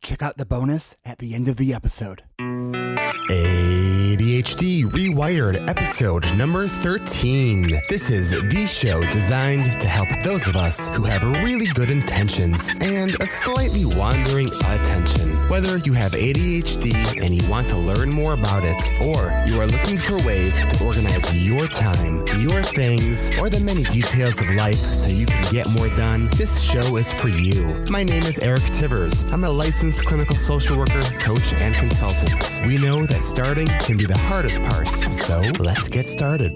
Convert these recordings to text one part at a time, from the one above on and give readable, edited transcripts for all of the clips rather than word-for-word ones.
Check out the bonus at the end of the episode. ADHD Rewired, episode number 13. This is the show designed to help those of us who have really good intentions and a slightly wandering attention. Whether you have ADHD and you want to learn more about it, or you are looking for ways to organize your time, your things, or the many details of life so you can get more done, this show is for you. My name is Eric Tivers. I'm a licensed clinical social worker, coach, and consultant. We know that starting can be the hardest part, so let's get started.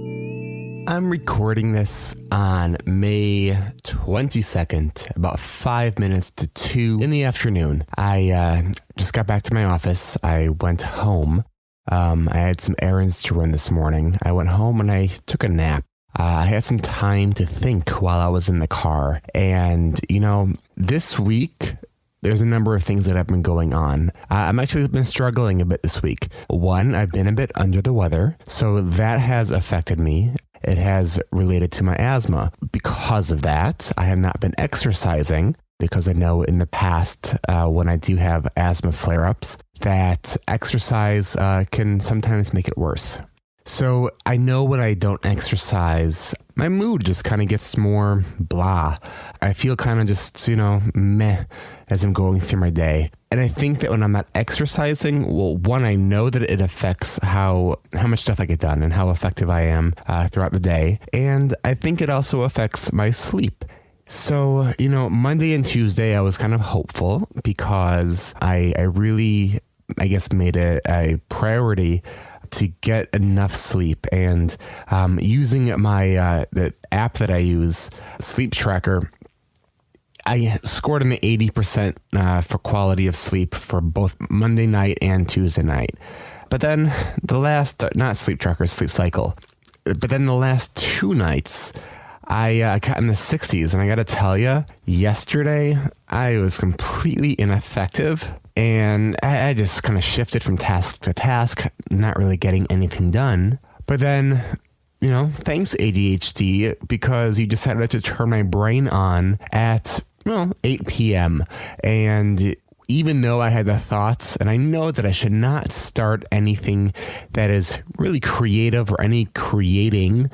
I'm recording this on May 22nd, about 5 minutes to 2 in the afternoon. I just got back to my office. I went home. I had some errands to run this morning. I went home and I took a nap. I had some time to think while I was in the car. And, this week, there's a number of things that have been going on. I'm actually been struggling a bit this week. One, I've been a bit under the weather, so that has affected me. It has related to my asthma. Because of that, I have not been exercising because I know in the past when I do have asthma flare-ups that exercise can sometimes make it worse. So I know when I don't exercise, my mood just kind of gets more blah. I feel kind of just, meh as I'm going through my day. And I think that when I'm not exercising, well, one, I know that it affects how much stuff I get done and how effective I am throughout the day. And I think it also affects my sleep. So, Monday and Tuesday, I was kind of hopeful because I really, made it a priority to get enough sleep, and using my the app that I use, Sleep Tracker, I scored in the 80% for quality of sleep for both Monday night and Tuesday night. But then not Sleep Tracker, Sleep Cycle. But then the last 2 nights, I got in the 60s, and I got to tell you, yesterday I was completely ineffective. And I just kind of shifted from task to task, not really getting anything done. But then, thanks ADHD, because you decided to turn my brain on at, 8 p.m. And even though I had the thoughts, and I know that I should not start anything that is really creative or any creating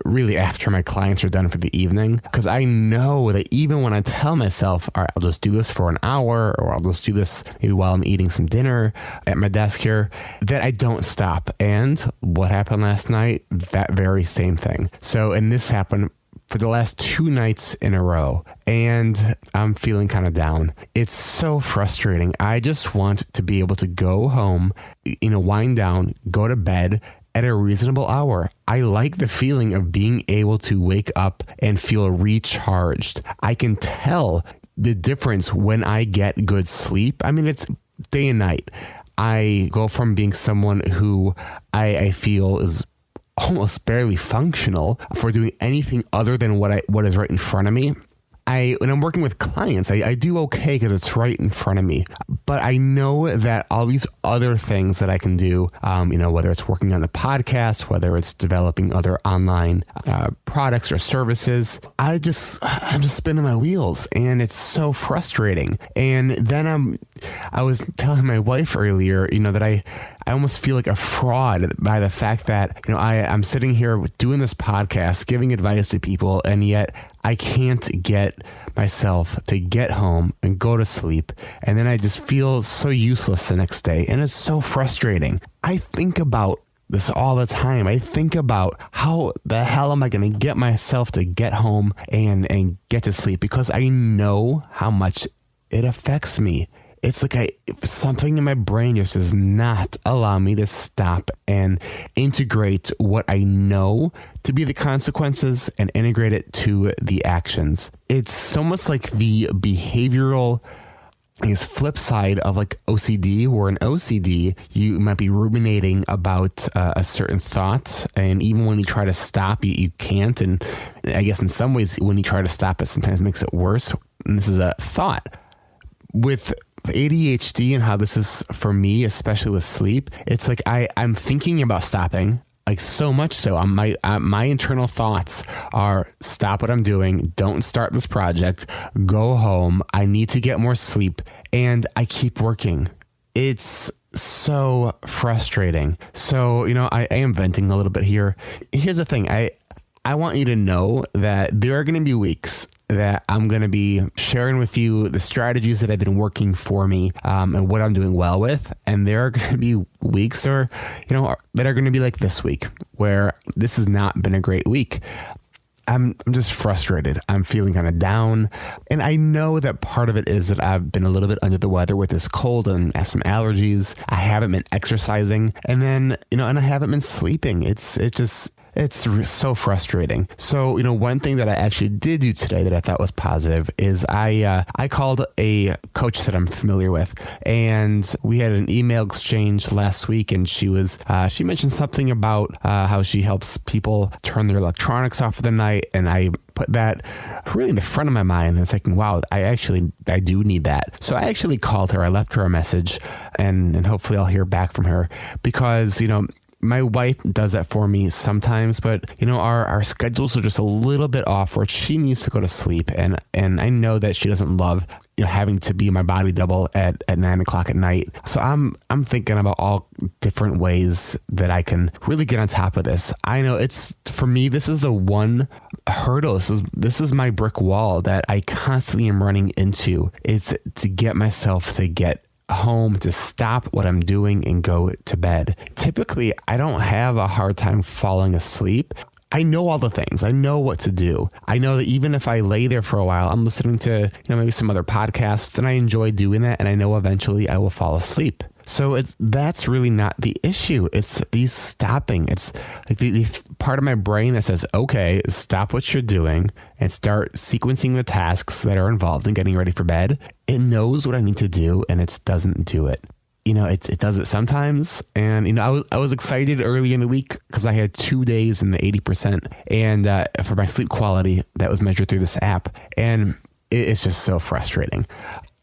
really after my clients are done for the evening, because I know that even when I tell myself, all right, I'll just do this for an hour, or I'll just do this maybe while I'm eating some dinner at my desk here, that I don't stop. And what happened last night? That very same thing. And this happened for the last 2 nights in a row, and I'm feeling kind of down. It's so frustrating. I just want to be able to go home, wind down, go to bed at a reasonable hour. I like the feeling of being able to wake up and feel recharged. I can tell the difference when I get good sleep. It's day and night. I go from being someone who I feel is almost barely functional for doing anything other than what is right in front of me. When I'm working with clients, I do okay because it's right in front of me. But I know that all these other things that I can do, whether it's working on the podcast, whether it's developing other online products or services, I'm just spinning my wheels, and it's so frustrating. And then I was telling my wife earlier, that I almost feel like a fraud by the fact that, I'm sitting here doing this podcast, giving advice to people, and yet I can't get myself to get home and go to sleep. And then I just feel so useless the next day. And it's so frustrating. I think about this all the time. I think about how the hell am I going to get myself to get home and get to sleep, because I know how much it affects me. It's like something in my brain just does not allow me to stop and integrate what I know to be the consequences and integrate it to the actions. It's almost like the behavioral flip side of like OCD, where in OCD, you might be ruminating about a certain thought. And even when you try to stop, you can't. And I guess in some ways, when you try to stop it, sometimes makes it worse. And this is a thought. With ADHD and how this is for me, especially with sleep, it's like I'm thinking about stopping. Like so much so, my internal thoughts are stop what I'm doing. Don't start this project. Go home. I need to get more sleep. And I keep working. It's so frustrating. So, I am venting a little bit here. Here's the thing. I want you to know that there are going to be weeks that I'm going to be sharing with you the strategies that have been working for me and what I'm doing well with. And there are going to be weeks that are going to be like this week where this has not been a great week. I'm just frustrated. I'm feeling kind of down. And I know that part of it is that I've been a little bit under the weather with this cold and some allergies. I haven't been exercising. And then, and I haven't been sleeping. It's so frustrating. So, one thing that I actually did do today that I thought was positive is I called a coach that I'm familiar with, and we had an email exchange last week, and she mentioned something about how she helps people turn their electronics off for the night, and I put that really in the front of my mind and thinking, wow, I do need that. So I actually called her. I left her a message, and hopefully I'll hear back from her because, my wife does that for me sometimes, but our schedules are just a little bit off where she needs to go to sleep. And I know that she doesn't love, having to be my body double at 9 o'clock at night. So I'm thinking about all different ways that I can really get on top of this. I know for me, this is the one hurdle. This is my brick wall that I constantly am running into. It's to get myself to get home, to stop what I'm doing and go to bed. Typically, I don't have a hard time falling asleep. I know all the things. I know what to do. I know that even if I lay there for a while, I'm listening to maybe some other podcasts, and I enjoy doing that, and I know eventually I will fall asleep. So that's really not the issue. It's the stopping. It's like the part of my brain that says, okay, stop what you're doing and start sequencing the tasks that are involved in getting ready for bed. It knows what I need to do, and it doesn't do it. It does it sometimes. And, I was excited early in the week because I had 2 days in the 80% and for my sleep quality that was measured through this app. And it's just so frustrating.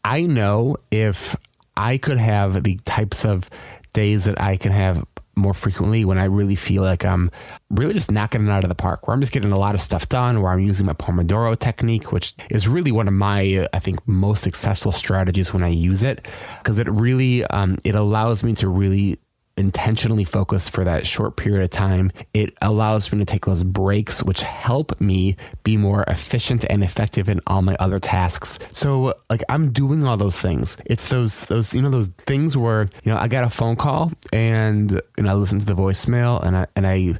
I know if I could have the types of days that I can have more frequently when I really feel like I'm really just knocking it out of the park, where I'm just getting a lot of stuff done, where I'm using my Pomodoro technique, which is really one of my, I think, most successful strategies when I use it, because it really, it allows me to really intentionally focus for that short period of time. It allows me to take those breaks, which help me be more efficient and effective in all my other tasks. So I'm doing all those things. It's those things where, I got a phone call and, I listen to the voicemail and I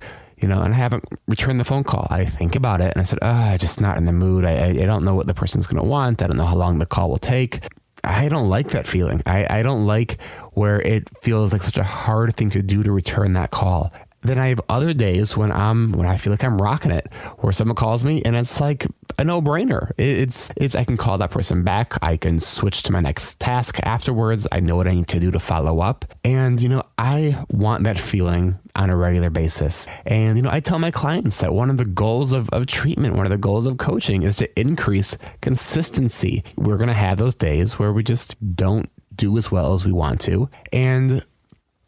haven't returned the phone call. I think about it and I said, I'm just not in the mood. I don't know what the person's going to want. I don't know how long the call will take. I don't like that feeling. I don't like where it feels like such a hard thing to do to return that call. Then I have other days when I feel like I'm rocking it, where someone calls me and it's like a no-brainer. It's I can call that person back. I can switch to my next task afterwards. I know what I need to do to follow up. And, I want that feeling on a regular basis. And, I tell my clients that one of the goals of treatment, one of the goals of coaching is to increase consistency. We're going to have those days where we just don't do as well as we want to. And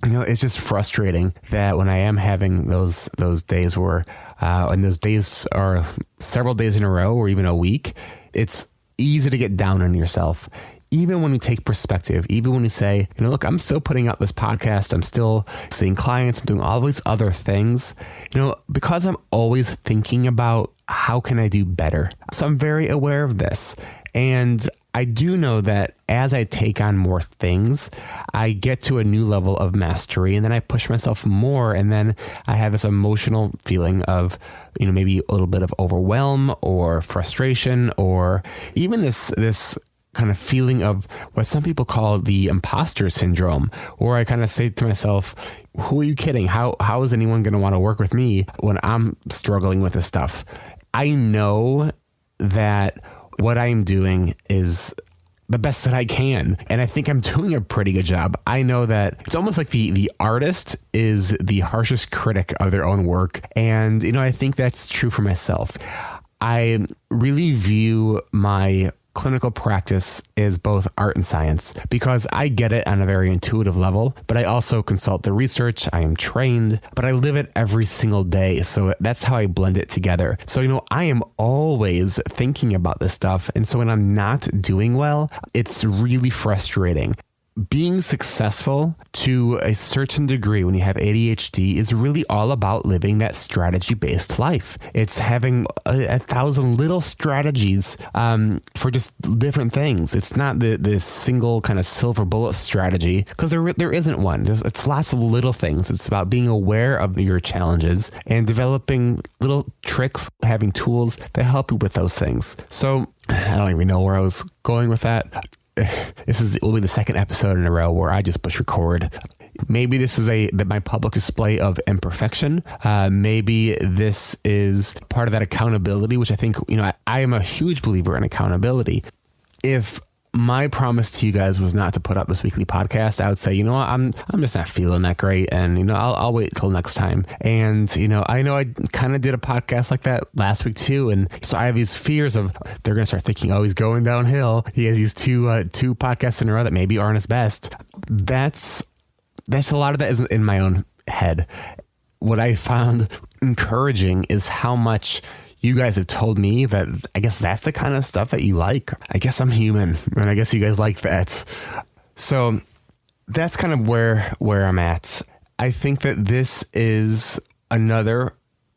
it's just frustrating that when I am having those days where, and those days are several days in a row or even a week, it's easy to get down on yourself. Even when you take perspective, even when you say, look, I'm still putting out this podcast, I'm still seeing clients and doing all these other things, because I'm always thinking about how can I do better. So I'm very aware of this. And I do know that as I take on more things, I get to a new level of mastery, and then I push myself more. And then I have this emotional feeling of, maybe a little bit of overwhelm or frustration, or even this kind of feeling of what some people call the imposter syndrome, or I kind of say to myself, who are you kidding? How is anyone going to want to work with me when I'm struggling with this stuff? I know that what I'm doing is the best that I can. And I think I'm doing a pretty good job. I know that it's almost like the artist is the harshest critic of their own work. And, I think that's true for myself. I really view my clinical practice is both art and science because I get it on a very intuitive level, but I also consult the research. I am trained, but I live it every single day. So that's how I blend it together. So, I am always thinking about this stuff. And so when I'm not doing well, it's really frustrating. Being successful to a certain degree when you have ADHD is really all about living that strategy-based life. It's having a thousand little strategies for just different things. It's not this single kind of silver bullet strategy because there isn't one. It's lots of little things. It's about being aware of your challenges and developing little tricks, having tools that help you with those things. So I don't even know where I was going with that. This will be the second episode in a row where I just push record. Maybe this is my public display of imperfection. Maybe this is part of that accountability, which I think, I am a huge believer in accountability. If my promise to you guys was not to put up this weekly podcast, I would say, I'm just not feeling that great. And, I'll wait till next time. And, I know I kind of did a podcast like that last week too. And so I have these fears of they're going to start thinking, oh, he's going downhill. He has these two podcasts in a row that maybe aren't his best. That's a lot of that is in my own head. What I found encouraging is how much you guys have told me that I guess that's the kind of stuff that you like. I guess I'm human and I guess you guys like that. So that's kind of where I'm at. I think that this is another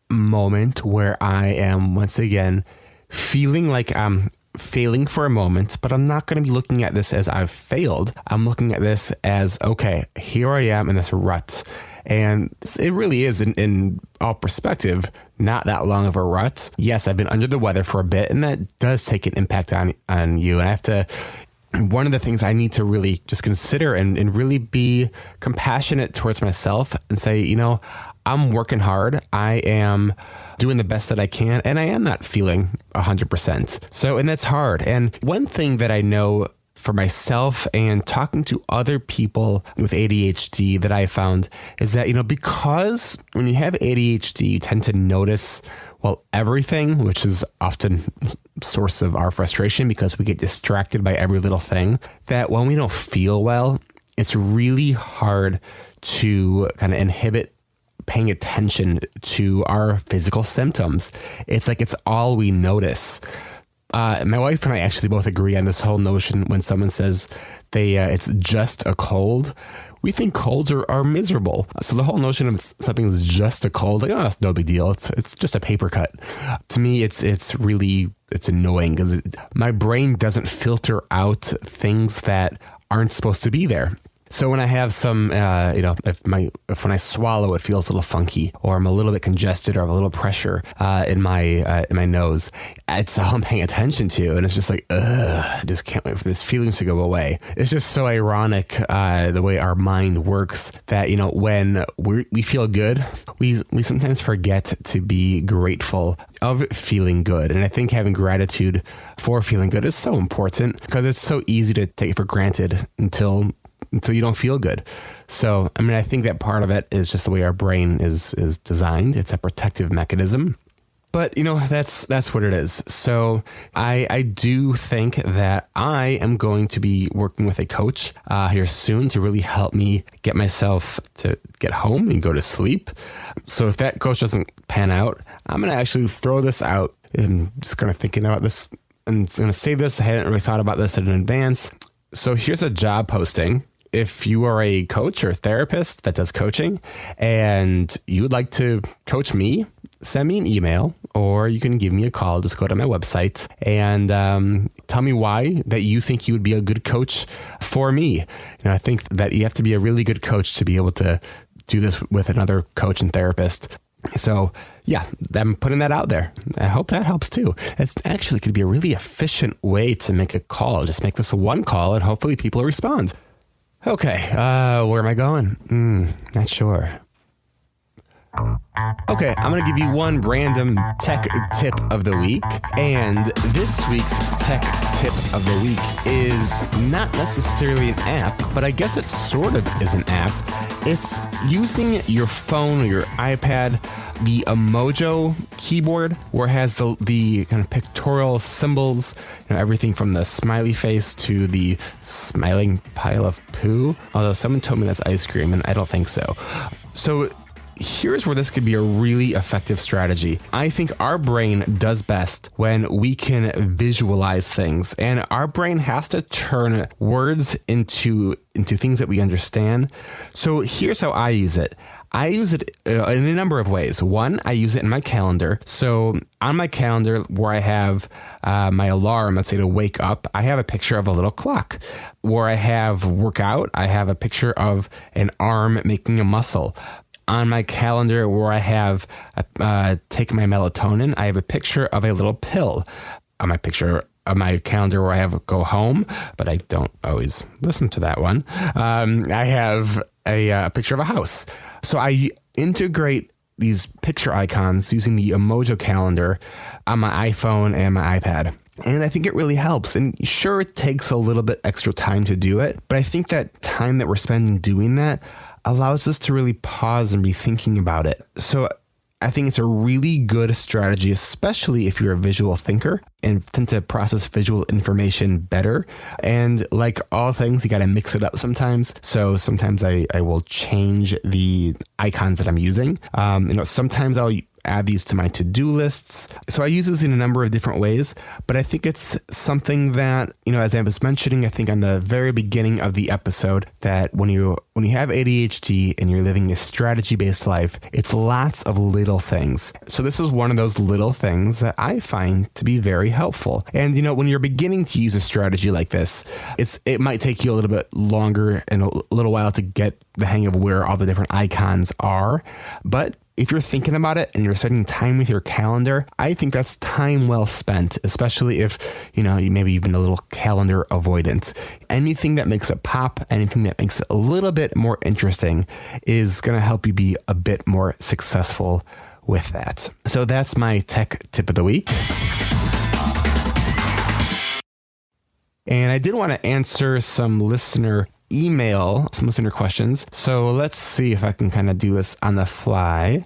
moment where I am once again feeling like I'm failing for a moment, but I'm not going to be looking at this as I've failed. I'm looking at this as, okay, here I am in this rut. And it really is, in all perspective, not that long of a rut. Yes, I've been under the weather for a bit, and that does take an impact on you. And one of the things I need to really just consider and really be compassionate towards myself and say, I'm working hard. I am doing the best that I can, and I am not feeling 100%. So, and that's hard. And one thing that I know for myself and talking to other people with ADHD that I found is that, because when you have ADHD, you tend to notice, everything, which is often a source of our frustration because we get distracted by every little thing, that when we don't feel well, it's really hard to kind of inhibit paying attention to our physical symptoms. It's like it's all we notice. My wife and I actually both agree on this whole notion when someone says it's just a cold. We think colds are miserable. So the whole notion of something is just a cold, it's no big deal. It's just a paper cut. To me, it's annoying because my brain doesn't filter out things that aren't supposed to be there. So when I have some, if when I swallow, it feels a little funky, or I'm a little bit congested, or I have a little pressure in my nose, it's all I'm paying attention to, and it's just like, I just can't wait for this feelings to go away. It's just so ironic the way our mind works that when we feel good, we sometimes forget to be grateful of feeling good, and I think having gratitude for feeling good is so important because it's so easy to take it for granted until you don't feel good. So, I think that part of it is just the way our brain is designed. It's a protective mechanism. But, that's what it is. So I do think that I am going to be working with a coach here soon to really help me get myself to get home and go to sleep. So if that coach doesn't pan out, I'm going to actually throw this out and just kind of thinking about this. I'm going to say this. I hadn't really thought about this in advance. So here's a job posting. If you are a coach or therapist that does coaching and you would like to coach me, send me an email or you can give me a call. Just go to my website and tell me why that you think you would be a good coach for me. I think that you have to be a really good coach to be able to do this with another coach and therapist. So yeah, I'm putting that out there. I hope that helps too. It's actually could be a really efficient way to make a call. Just make this one call and hopefully people respond. Okay, where am I going? Not sure. Okay, I'm going to give you one random tech tip of the week. And this week's tech tip of the week is not necessarily an app, but I guess it sort of is an app. It's using your phone or your iPad, the Emojo keyboard, where it has the kind of pictorial symbols, everything from the smiley face to the smiling pile of poo. Although someone told me that's ice cream, and I don't think so. So here's where this could be a really effective strategy. I think our brain does best when we can visualize things, and our brain has to turn words into things that we understand. So here's how I use it. I use it in a number of ways. One, I use it in my calendar. So on my calendar where I have my alarm, let's say to wake up, I have a picture of a little clock. Where I have workout, I have a picture of an arm making a muscle. On my calendar where I have take my melatonin, I have a picture of a little pill. On my picture of my calendar where I have go home, but I don't always listen to that one. I have a picture of a house. So I integrate these picture icons using the Emojo calendar on my iPhone and my iPad. And I think it really helps. And sure, it takes a little bit extra time to do it, but I think that time that we're spending doing that allows us to really pause and be thinking about it. So I think it's a really good strategy, especially if you're a visual thinker and tend to process visual information better. And like all things, you got to mix it up sometimes. So sometimes I will change the icons that I'm using. Sometimes I'll add these to my to-do lists. So I use this in a number of different ways, but I think it's something that, as I was mentioning, I think on the very beginning of the episode, that when you have ADHD and you're living a strategy-based life, it's lots of little things. So this is one of those little things that I find to be very helpful. And, when you're beginning to use a strategy like this, it might take you a little bit longer and a little while to get the hang of where all the different icons are. But if you're thinking about it and you're spending time with your calendar, I think that's time well spent, especially if, you maybe even a little calendar avoidant. Anything that makes it pop, anything that makes it a little bit more interesting is going to help you be a bit more successful with that. So that's my tech tip of the week. And I did want to answer some listener questions. So let's see if I can kind of do this on the fly.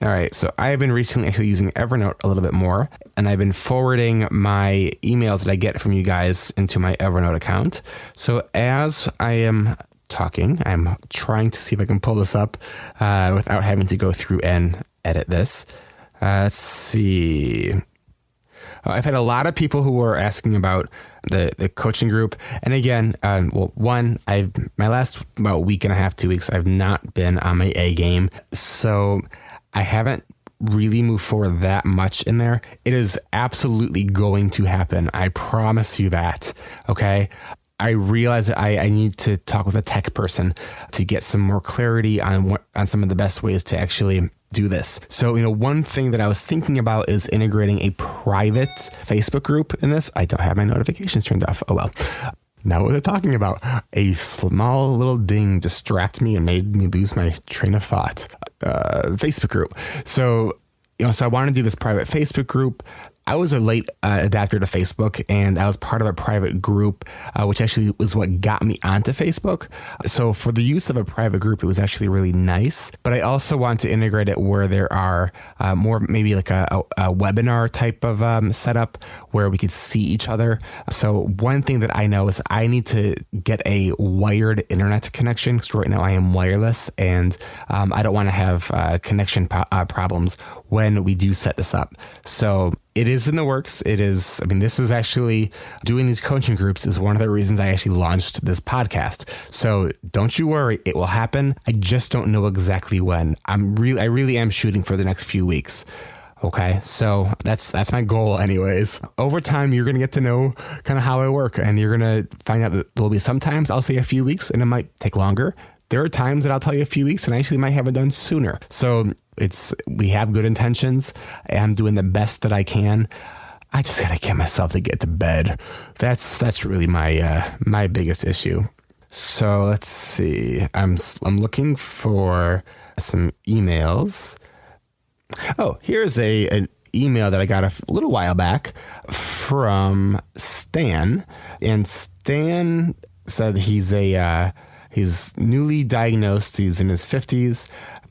All right. So I've been recently actually using Evernote a little bit more, and I've been forwarding my emails that I get from you guys into my Evernote account. So as I am talking, I'm trying to see if I can pull this up without having to go through and edit this. Let's see. I've had a lot of people who are asking about the coaching group. And again, my last about week and a half, 2 weeks, I've not been on my A game. So I haven't really moved forward that much in there. It is absolutely going to happen. I promise you that. Okay. I realize that I need to talk with a tech person to get some more clarity on some of the best ways to actually do this. So, one thing that I was thinking about is integrating a private Facebook group in this. I don't have my notifications turned off. Oh, well. Now what they're talking about. A small little ding distracted me and made me lose my train of thought. Facebook group. So, so I wanted to do this private Facebook group. I was a late adapter to Facebook, and I was part of a private group, which actually was what got me onto Facebook. So for the use of a private group, it was actually really nice. But I also want to integrate it where there are more maybe like a webinar type of setup where we could see each other. So one thing that I know is I need to get a wired internet connection, because right now I am wireless, and I don't want to have connection problems when we do set this up. So it is in the works. This is actually doing these coaching groups is one of the reasons I actually launched this podcast. So don't you worry, it will happen. I just don't know exactly when. I really am shooting for the next few weeks. Okay, so that's my goal anyways. Over time, you're going to get to know kind of how I work, and you're going to find out that there'll be sometimes I'll say a few weeks and it might take longer. There are times that I'll tell you a few weeks and I actually might have it done sooner. So we have good intentions. I'm doing the best that I can. I just got to get myself to get to bed. That's really my biggest issue. So let's see. I'm looking for some emails. Oh, here's an email that I got a little while back from Stan. And Stan said he's a He's newly diagnosed. He's in his 50s.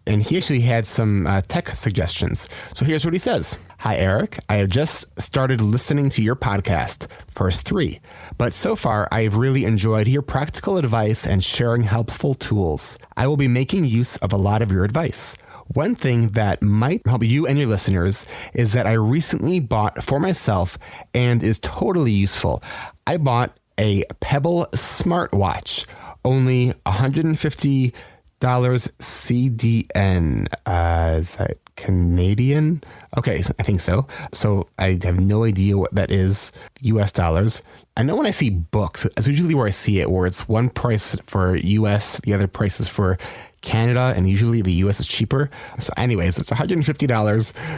And he actually had some tech suggestions. So here's what he says. Hi, Eric. I have just started listening to your podcast, First 3. But so far, I have really enjoyed your practical advice and sharing helpful tools. I will be making use of a lot of your advice. One thing that might help you and your listeners is that I recently bought for myself and is totally useful. I bought a Pebble smartwatch, only $150 CDN. Is that Canadian? Okay, I think so. So I have no idea what that is, US dollars. I know when I see books, that's usually where I see it, where it's one price for US, the other price is for Canada, and usually the US is cheaper. So anyways, it's $150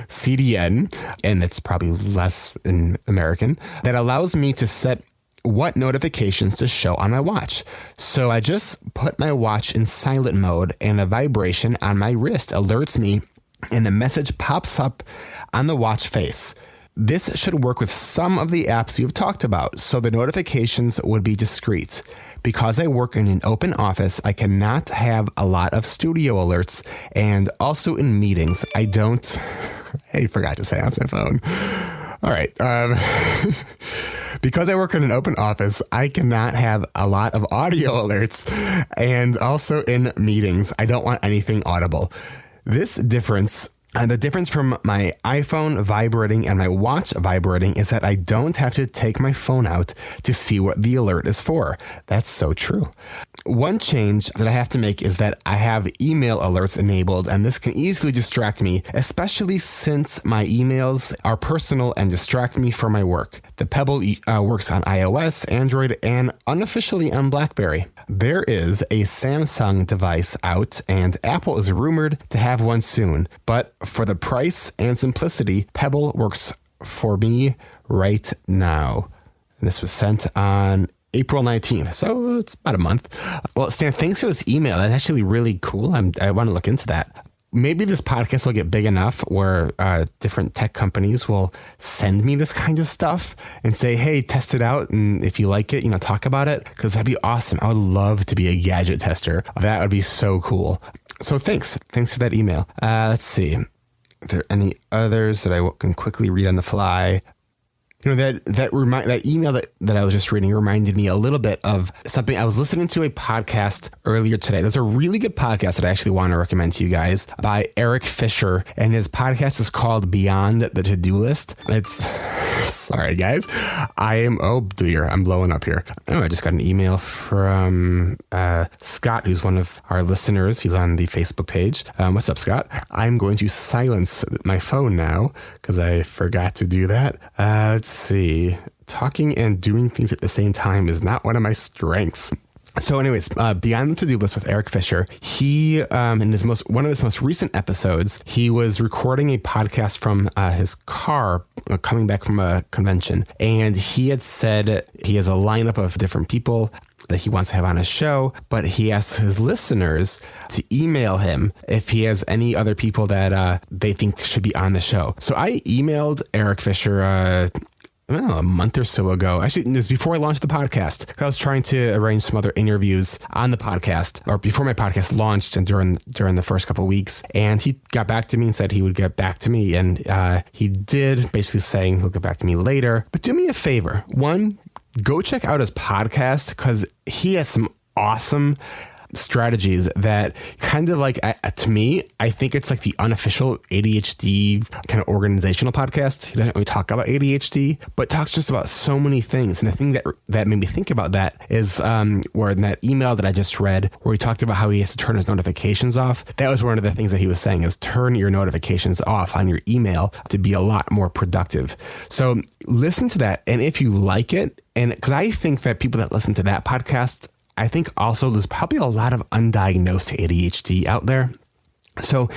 CDN, and it's probably less in American, that allows me to set what notifications to show on my watch. So I just put my watch in silent mode, and a vibration on my wrist alerts me, and a message pops up on the watch face. This should work with some of the apps you've talked about, so the notifications would be discreet. Because I work in an open office, I cannot have a lot of studio alerts, and also in meetings, I forgot to silence my phone. All right. Because I work in an open office, I cannot have a lot of audio alerts, and also in meetings, I don't want anything audible. The difference from my iPhone vibrating and my watch vibrating is that I don't have to take my phone out to see what the alert is for. That's so true. One change that I have to make is that I have email alerts enabled, and this can easily distract me, especially since my emails are personal and distract me from my work. The Pebble works on iOS, Android, and unofficially on BlackBerry. There is a Samsung device out, and Apple is rumored to have one soon, but for the price and simplicity, Pebble works for me right now. And this was sent on April 19th, so it's about a month. Well, Stan, thanks for this email. That's actually really cool. I want to look into that. Maybe this podcast will get big enough where different tech companies will send me this kind of stuff and say, hey, test it out. And if you like it, talk about it, because that'd be awesome. I would love to be a gadget tester. That would be so cool. So thanks for that email. Let's see. Are there any others that I can quickly read on the fly? That email that I was just reading reminded me a little bit of something. I was listening to a podcast earlier today. There's a really good podcast that I actually want to recommend to you guys by Eric Fisher, and his podcast is called Beyond the To-Do List. Sorry guys, I'm blowing up here. I just got an email from Scott, who's one of our listeners. He's on the Facebook page. What's up, Scott? I'm going to silence my phone now because I forgot to do that. Let's see. Talking and doing things at the same time is not one of my strengths. So anyways, Beyond the To-Do List with Eric Fisher, he, in one of his most recent episodes, he was recording a podcast from his car coming back from a convention. And he had said he has a lineup of different people that he wants to have on his show, but he asks his listeners to email him if he has any other people that they think should be on the show. So I emailed Eric Fisher a month or so ago. Actually, it was before I launched the podcast. I was trying to arrange some other interviews on the podcast, or before my podcast launched and during the first couple of weeks. And he got back to me and said he would get back to me. And he did, basically saying he'll get back to me later. But do me a favor. One, go check out his podcast, because he has some awesome strategies that kind of like, to me, I think it's like the unofficial ADHD kind of organizational podcast. He doesn't really talk about ADHD, but talks just about so many things. And the thing that made me think about that is where in that email that I just read, where he talked about how he has to turn his notifications off. That was one of the things that he was saying, is turn your notifications off on your email to be a lot more productive. So listen to that. And if you like it, and because I think that people that listen to that podcast, I think also there's probably a lot of undiagnosed ADHD out there. So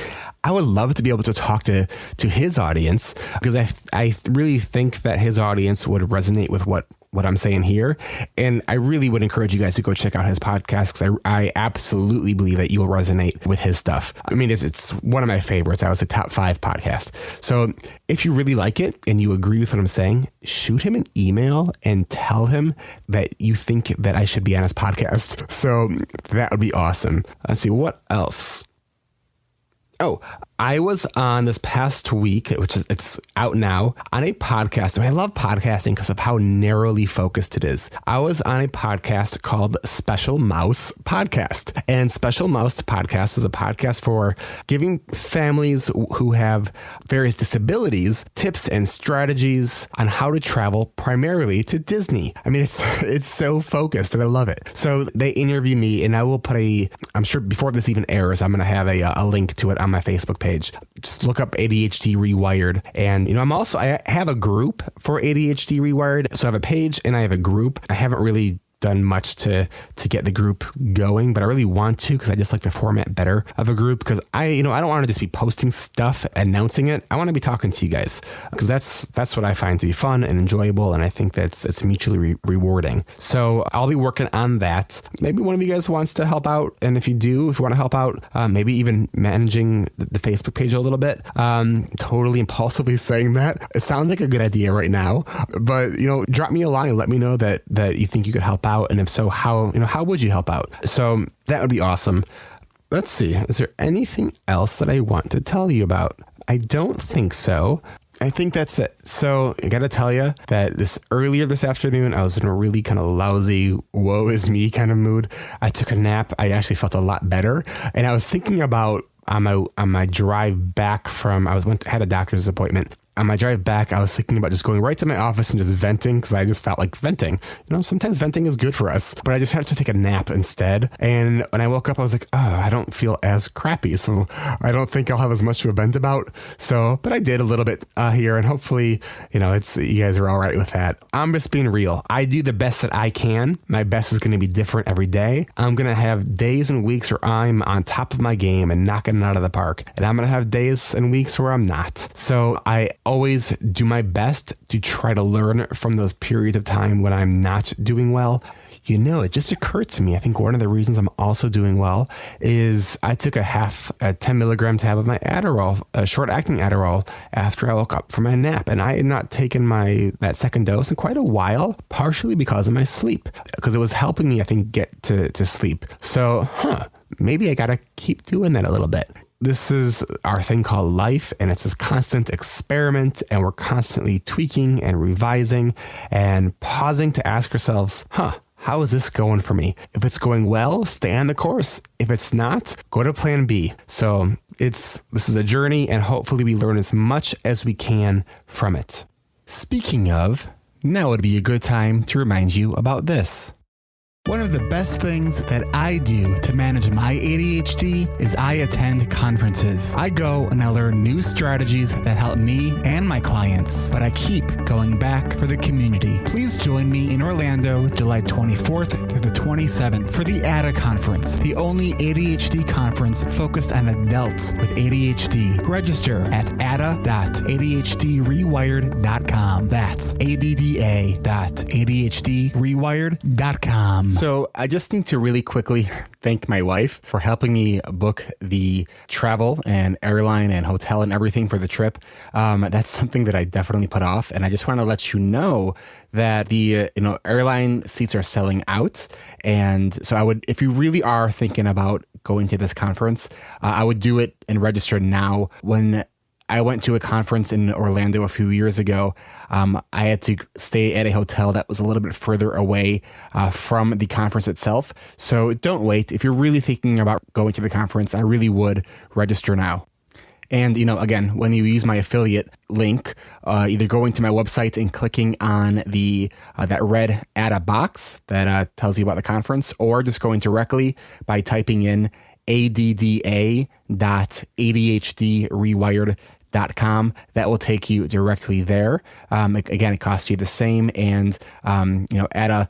I would love to be able to talk to his audience, because I really think that his audience would resonate with what what I'm saying here. And I really would encourage you guys to go check out his podcast because I absolutely believe that you'll resonate with his stuff. I mean, it's one of my favorites. I was a top 5 podcast. So if you really like it and you agree with what I'm saying, shoot him an email and tell him that you think that I should be on his podcast. So that would be awesome. Let's see what else. Oh, I was on this past week, it's out now, on a podcast. And I love podcasting because of how narrowly focused it is. I was on a podcast called Special Mouse Podcast. And Special Mouse Podcast is a podcast for giving families who have various disabilities tips and strategies on how to travel primarily to Disney. I mean, it's so focused and I love it. So they interview me and I will put I'm sure before this even airs, I'm going to have a link to it on my Facebook page. Just look up ADHD Rewired. And, I have a group for ADHD Rewired. So I have a page and I have a group. I haven't really done much to get the group going, but I really want to because I just like the format better of a group because I don't want to just be posting stuff, announcing it. I want to be talking to you guys because that's what I find to be fun and enjoyable, and I think it's mutually rewarding. So I'll be working on that. Maybe one of you guys wants to help out, and if you want to help out, maybe even managing the Facebook page a little bit. Totally impulsively saying that. It sounds like a good idea right now, but drop me a line. Let me know that you think you could help out, and if so, how would you help out? So that would be awesome. Let's see, is there anything else that I want to tell you about? I don't think so. I think that's it. So I got to tell you that earlier this afternoon, I was in a really kind of lousy, woe is me kind of mood. I took a nap. I actually felt a lot better, and I was thinking about on my drive back had a doctor's appointment. On my drive back, I was thinking about just going right to my office and just venting because I just felt like venting. Sometimes venting is good for us, but I just had to take a nap instead. And when I woke up, I was like, oh, I don't feel as crappy. So I don't think I'll have as much to vent about. But I did a little bit here, and hopefully, you guys are all right with that. I'm just being real. I do the best that I can. My best is going to be different every day. I'm going to have days and weeks where I'm on top of my game and knocking it out of the park. And I'm going to have days and weeks where I'm not. So I always do my best to try to learn from those periods of time when I'm not doing well. It just occurred to me, I think one of the reasons I'm also doing well is I took a 10 milligram tab of my Adderall, a short-acting Adderall, after I woke up from my nap. And I had not taken that second dose in quite a while, partially because of my sleep, because it was helping me, I think, get to sleep. So, maybe I got to keep doing that a little bit. This is our thing called life, and it's this constant experiment, and we're constantly tweaking and revising and pausing to ask ourselves, how is this going for me? If it's going well, stay on the course. If it's not, go to plan B. So this is a journey, and hopefully we learn as much as we can from it. Speaking of, now would be a good time to remind you about this. One of the best things that I do to manage my ADHD is I attend conferences. I go and I learn new strategies that help me and my clients, but I keep going back for the community. Please join me in Orlando, July 24th through the 27th for the ADA conference, the only ADHD conference focused on adults with ADHD. Register at ada.adhdrewired.com. That's adda.adhdrewired.com. So I just need to really quickly thank my wife for helping me book the travel and airline and hotel and everything for the trip. That's something that I definitely put off. And I just want to let you know that the airline seats are selling out. And so if you really are thinking about going to this conference, I would do it and register now. When I went to a conference in Orlando a few years ago. I had to stay at a hotel that was a little bit further away from the conference itself. So don't wait. If you're really thinking about going to the conference, I really would register now. And, again, when you use my affiliate link, either going to my website and clicking on that red ADA box that tells you about the conference, or just going directly by typing in adda.adhdrewired.com. That will take you directly there. Again, it costs you the same. And, ADA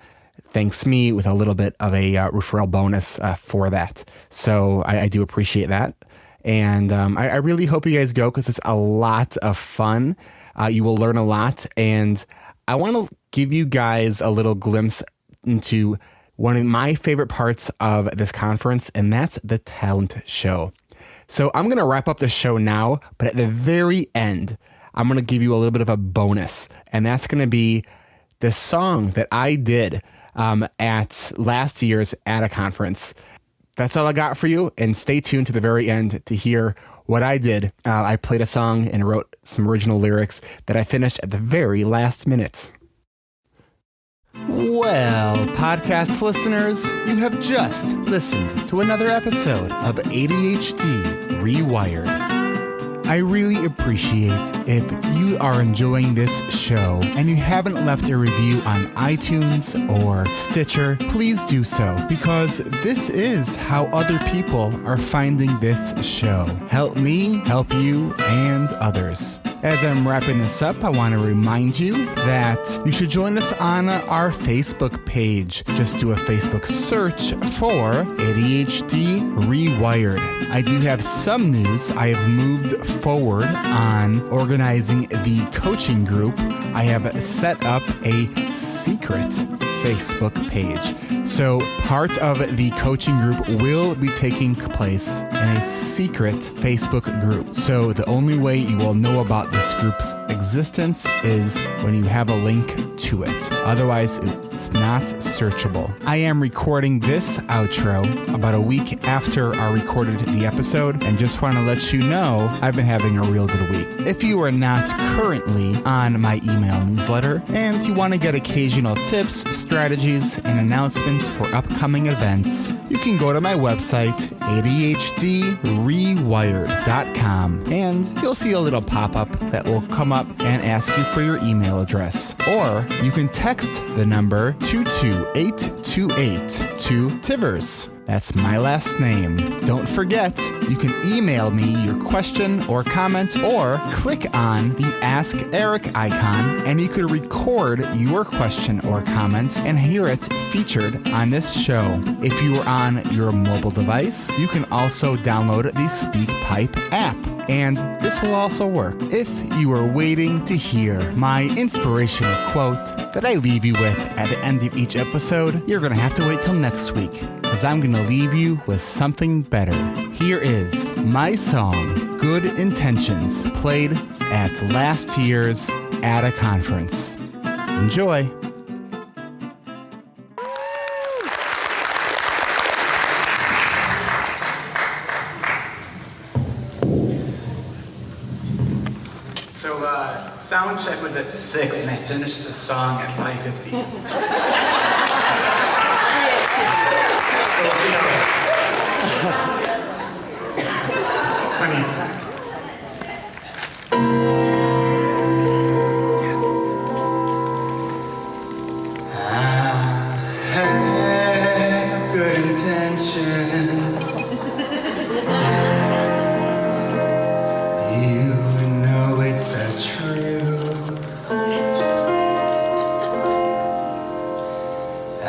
thanks me with a little bit of a referral bonus for that. So I do appreciate that. And I really hope you guys go because it's a lot of fun. You will learn a lot. And I want to give you guys a little glimpse into one of my favorite parts of this conference, and that's the talent show. So I'm going to wrap up the show now, but at the very end, I'm going to give you a little bit of a bonus, and that's going to be the song that I did at last year's ADA conference. That's all I got for you, and stay tuned to the very end to hear what I did. I played a song and wrote some original lyrics that I finished at the very last minute. Well, podcast listeners, you have just listened to another episode of ADHD Rewired. I really appreciate if you are enjoying this show and you haven't left a review on iTunes or Stitcher, please do so, because this is how other people are finding this show. Help me, help you, and others. As I'm wrapping this up, I want to remind you that you should join us on our Facebook page. Just do a Facebook search for ADHD Rewired. I do have some news. I have moved forward on organizing the coaching group. I have set up a secret Facebook page. So part of the coaching group will be taking place in a secret Facebook group. So the only way you will know about this group's existence is when you have a link to it. Otherwise, it's not searchable. I am recording this outro about a week after I recorded the episode, and just want to let you know I've been having a real good week. If you are not currently on my email newsletter and you want to get occasional tips, strategies, and announcements for upcoming events, you can go to my website, ADHDrewired.com, and you'll see a little pop-up that will come up and ask you for your email address. Or you can text the number 22828 to Tivers. That's my last name. Don't forget, you can email me your question or comment, or click on the Ask Eric icon and you could record your question or comment and hear it featured on this show. If you are on your mobile device, you can also download the SpeakPipe app, and this will also work. If you are waiting to hear my inspirational quote that I leave you with at the end of each episode, you're going to have to wait till next week, because I'm going to leave you with something better. Here is my song, Good Intentions, played at last year's ADA conference. Enjoy. So, sound check was at 6, and I finished the song at 5:50. So we'll see how it goes. Plenty of time. I have good intentions. You know it's the truth. I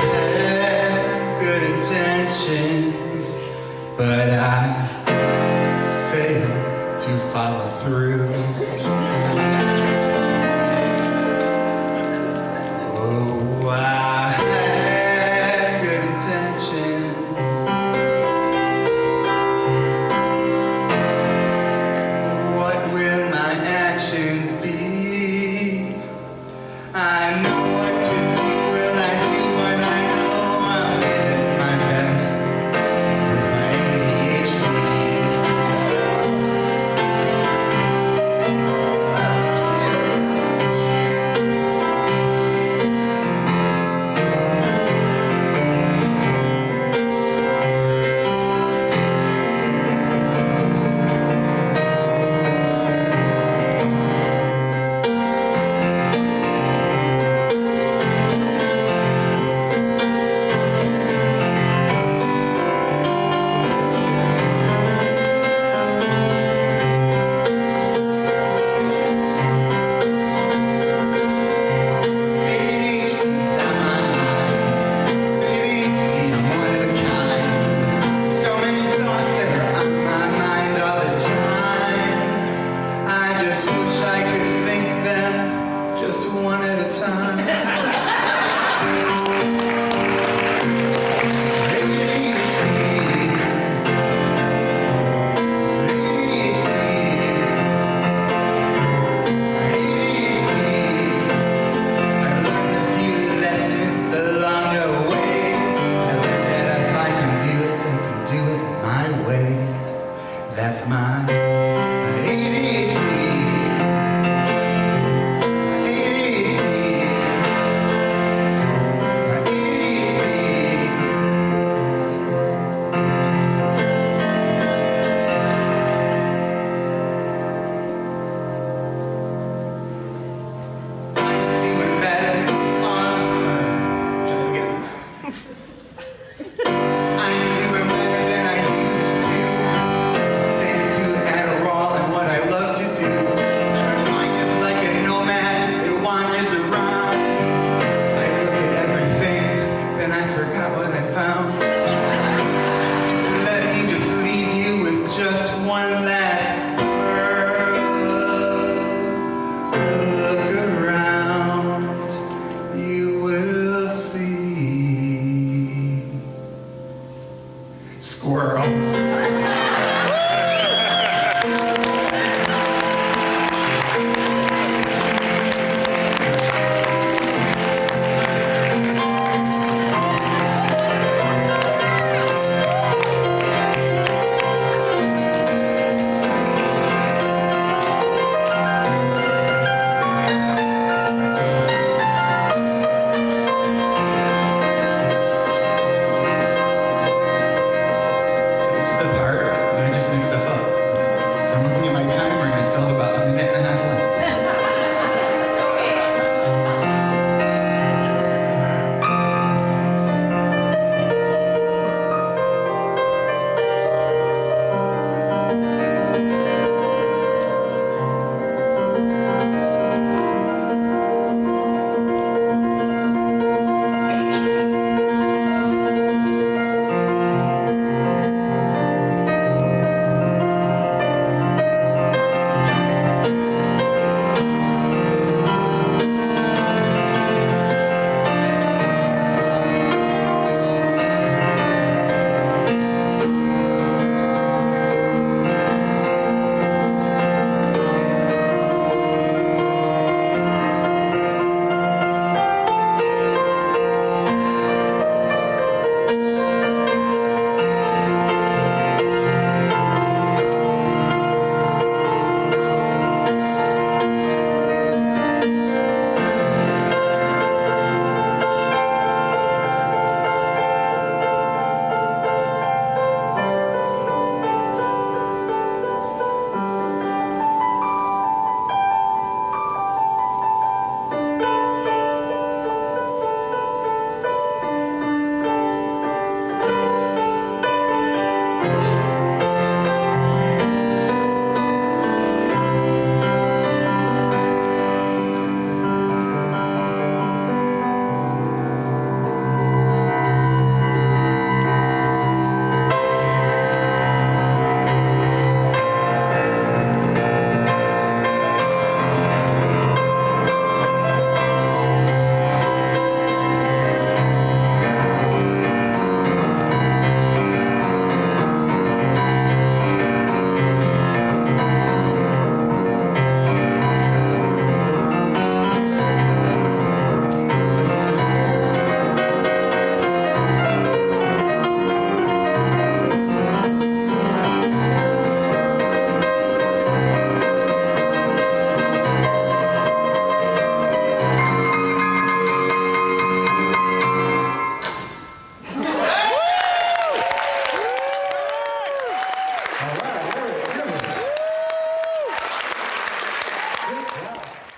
have good intentions, but I failed to follow through. Oh, I had good intentions. What will my actions be? I know what to do. Will I do what I know? I'll give it my best with my ADHD. that's my ADHD.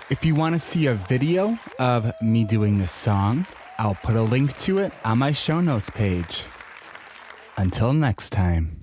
If you want to see a video of me doing this song, I'll put a link to it on my show notes page. Until next time.